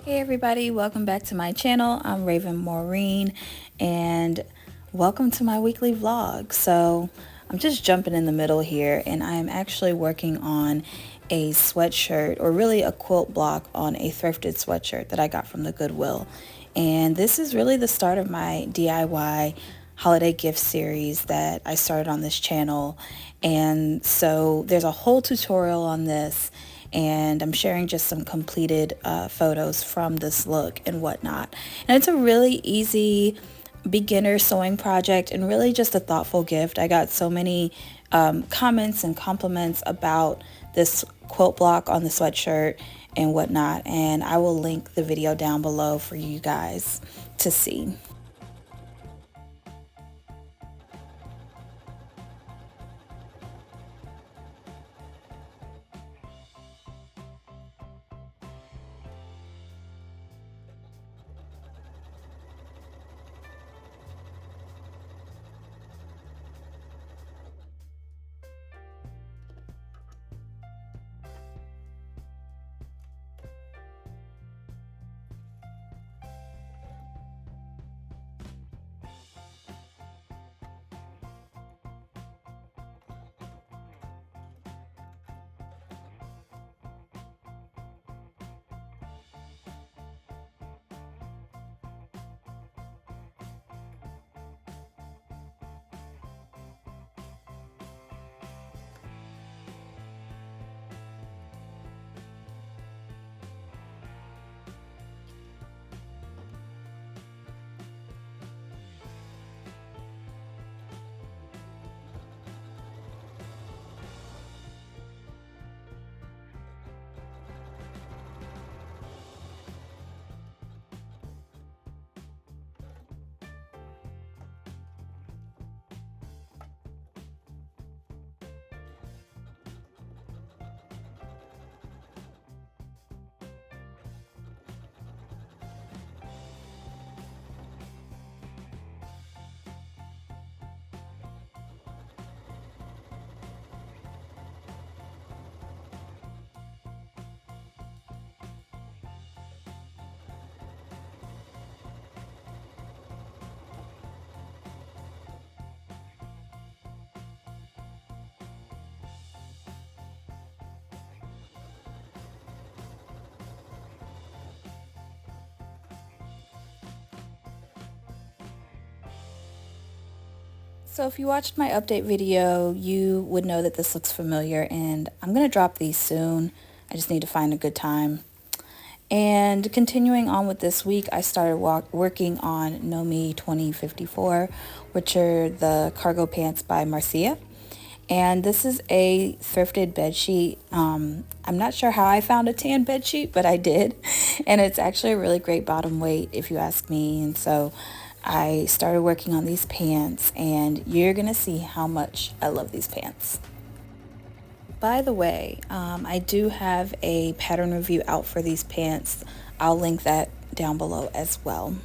Hey everybody, welcome back to my channel. I'm Raven Maureen and welcome to my weekly vlog. So I'm just jumping in the middle here and I'm actually working on a sweatshirt, or really a quilt block on a thrifted sweatshirt that I got from the Goodwill. And this is really the start of my DIY holiday gift series that I started on this channel. And so there's a whole tutorial on this, and I'm sharing just some completed photos from this look and whatnot. And it's a really easy beginner sewing project and really just a thoughtful gift. I got so many comments and compliments about this quilt block on the sweatshirt and whatnot, and I will link the video down below for you guys to see. So if you watched my update video, you would know that this looks familiar, and I'm going to drop these soon. I just need to find a good time. And continuing on with this week, I started working on KnowMe ME2054, which are the cargo pants by Marcia. And this is a thrifted bedsheet. I'm not sure how I found a tan bedsheet, but I did. And it's actually a really great bottom weight, if you ask me. And so I started working on these pants, and you're gonna see how much I love these pants. By the way, I do have a pattern review out for these pants. I'll link that down below as well.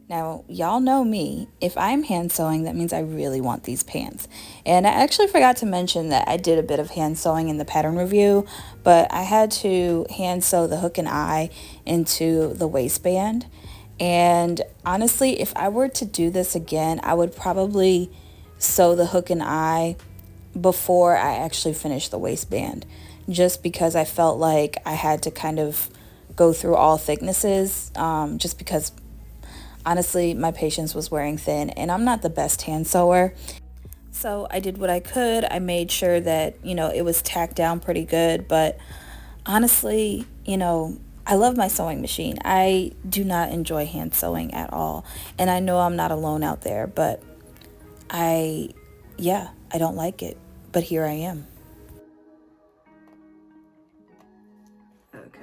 Now, y'all know me. If I'm hand sewing, that means I really want these pants. And I actually forgot to mention that I did a bit of hand sewing in the pattern review, but I had to hand sew the hook and eye into the waistband. And honestly, if I were to do this again, I would probably sew the hook and eye before I actually finish the waistband, just because I felt like I had to kind of go through all thicknesses, just because honestly, my patience was wearing thin, and I'm not the best hand sewer. So I did what I could. I made sure that, it was tacked down pretty good. But honestly, I love my sewing machine. I do not enjoy hand sewing at all. And I know I'm not alone out there, but yeah, I don't like it. But here I am. Okay.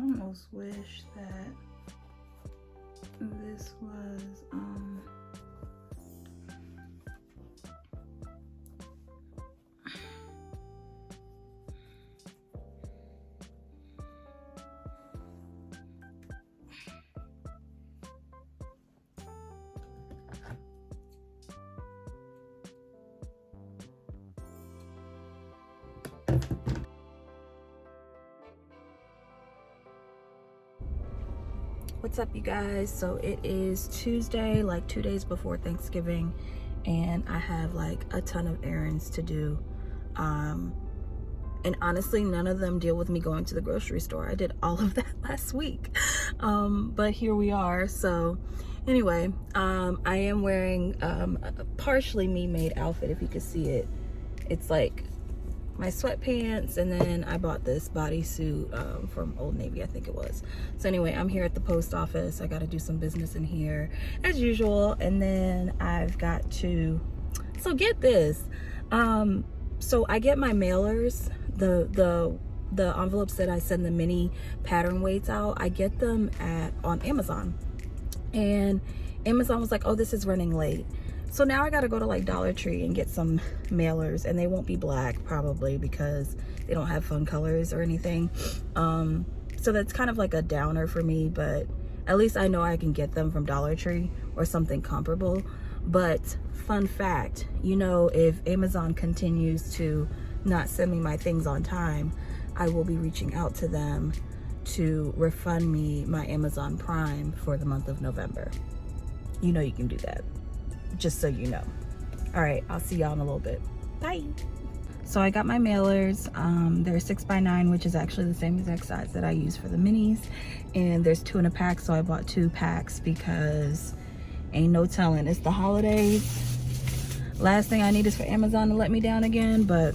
almost wish that this was What's up, you guys? So it is Tuesday, like 2 days before Thanksgiving, and I have like a ton of errands to do. And honestly, none of them deal with me going to the grocery store. I did all of that last week. But here we are. So anyway, I am wearing a partially me-made outfit, if you can see it. It's like my sweatpants, and then I bought this bodysuit from Old Navy, I think it was. So anyway, I'm here at the post office. I got to do some business in here as usual, and then I've got to, so get this, so I get my mailers, the envelopes that I send the mini pattern weights out. I get them on Amazon, and Amazon was like, oh, this is running late. So now I gotta go to like Dollar Tree and get some mailers, and they won't be black probably because they don't have fun colors or anything. So that's kind of like a downer for me, but at least I know I can get them from Dollar Tree or something comparable. But fun fact, you know, if Amazon continues to not send me my things on time, I will be reaching out to them to refund me my Amazon Prime for the month of November. You know you can do that. Just so you know. All right, I'll see y'all in a little bit. Bye. So I got my mailers. They're 6x9, which is actually the same exact size that I use for the minis. And there's 2 in a pack, so I bought 2 packs because ain't no telling. It's the holidays. Last thing I need is for Amazon to let me down again, but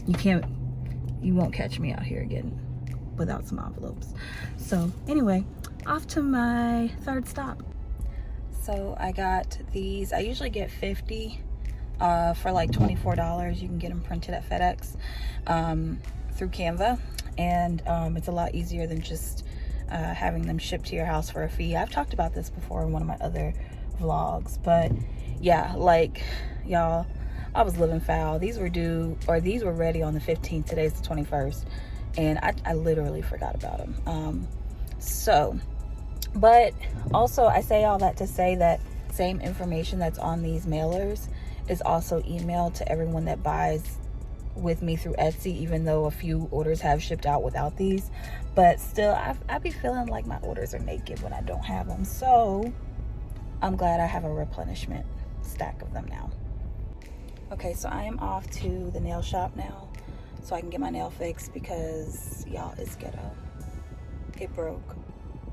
you won't catch me out here again without some envelopes. So anyway, off to my third stop. So I got these. I usually get 50 for like $24. You can get them printed at FedEx through Canva, and it's a lot easier than just having them shipped to your house for a fee. I've talked about this before in one of my other vlogs, but yeah, like y'all, I was living foul. These were due, or these were ready on the 15th. Today's the 21st, and I literally forgot about them. But also, I say all that to say that same information that's on these mailers is also emailed to everyone that buys with me through Etsy, even though a few orders have shipped out without these. But still, I be feeling like my orders are naked when I don't have them. So I'm glad I have a replenishment stack of them now. Okay, so I am off to the nail shop now so I can get my nail fixed because, y'all, it's ghetto. It broke.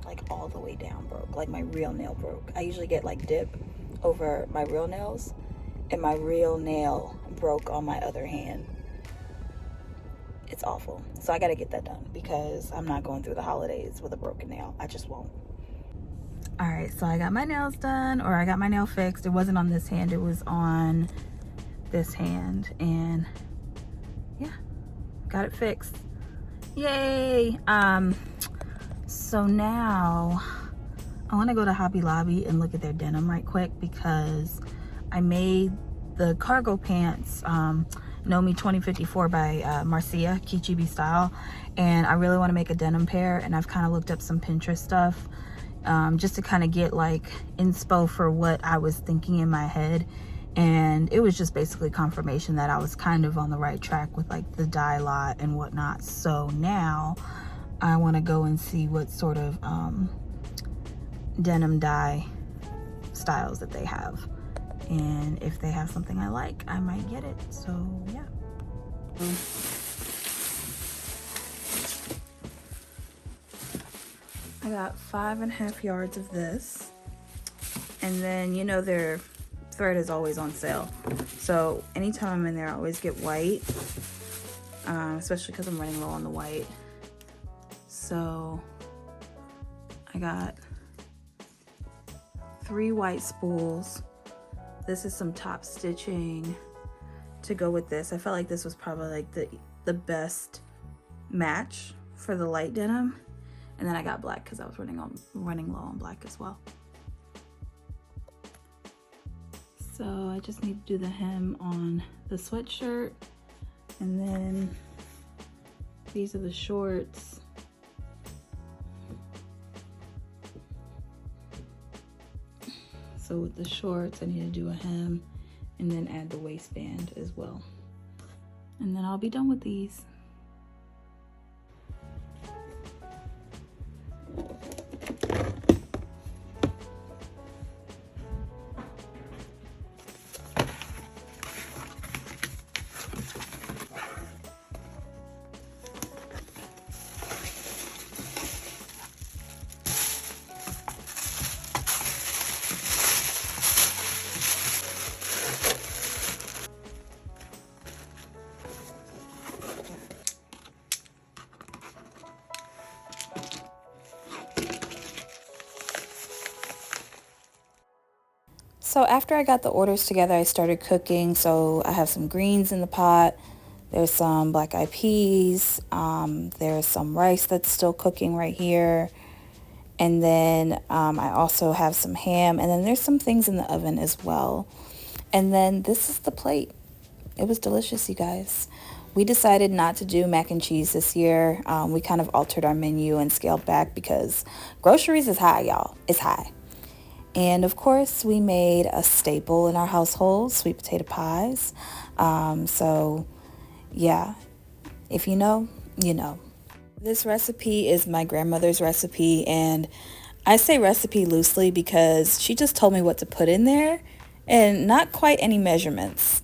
Like all the way down broke. Like my real nail broke. I usually get like dip over my real nails, and my real nail broke on my other hand. It's awful. So I gotta get that done because I'm not going through the holidays with a broken nail. I just won't. All right, so I got my nails done, or I got my nail fixed. It wasn't on this hand, it was on this hand, and yeah, got it fixed. Yay. So now I want to go to Hobby Lobby and look at their denim right quick because I made the cargo pants, KnowMe ME2054 by Marcia, Kichibi style, and I really want to make a denim pair, and I've kind of looked up some Pinterest stuff just to kind of get like inspo for what I was thinking in my head, and it was just basically confirmation that I was kind of on the right track with like the dye lot and whatnot. So now I want to go and see what sort of denim dye styles that they have, and if they have something I like, I might get it. So yeah. I got 5.5 yards of this, and then you know their thread is always on sale, so anytime I'm in there I always get white, especially because I'm running low on the white. So I got 3 white spools. This is some top stitching to go with this. I felt like this was probably like the best match for the light denim. And then I got black because I was running low on black as well. So I just need to do the hem on the sweatshirt, and then these are the shorts. So with the shorts, I need to do a hem and then add the waistband as well. And then I'll be done with these. So after I got the orders together, I started cooking. So I have some greens in the pot. There's some black eyed peas. There's some rice that's still cooking right here. And then I also have some ham. And then there's some things in the oven as well. And then this is the plate. It was delicious, you guys. We decided not to do mac and cheese this year. We kind of altered our menu and scaled back because groceries is high, y'all. It's high. And of course, we made a staple in our household, sweet potato pies. So yeah, if you know, you know. This recipe is my grandmother's recipe, and I say recipe loosely because she just told me what to put in there and not quite any measurements.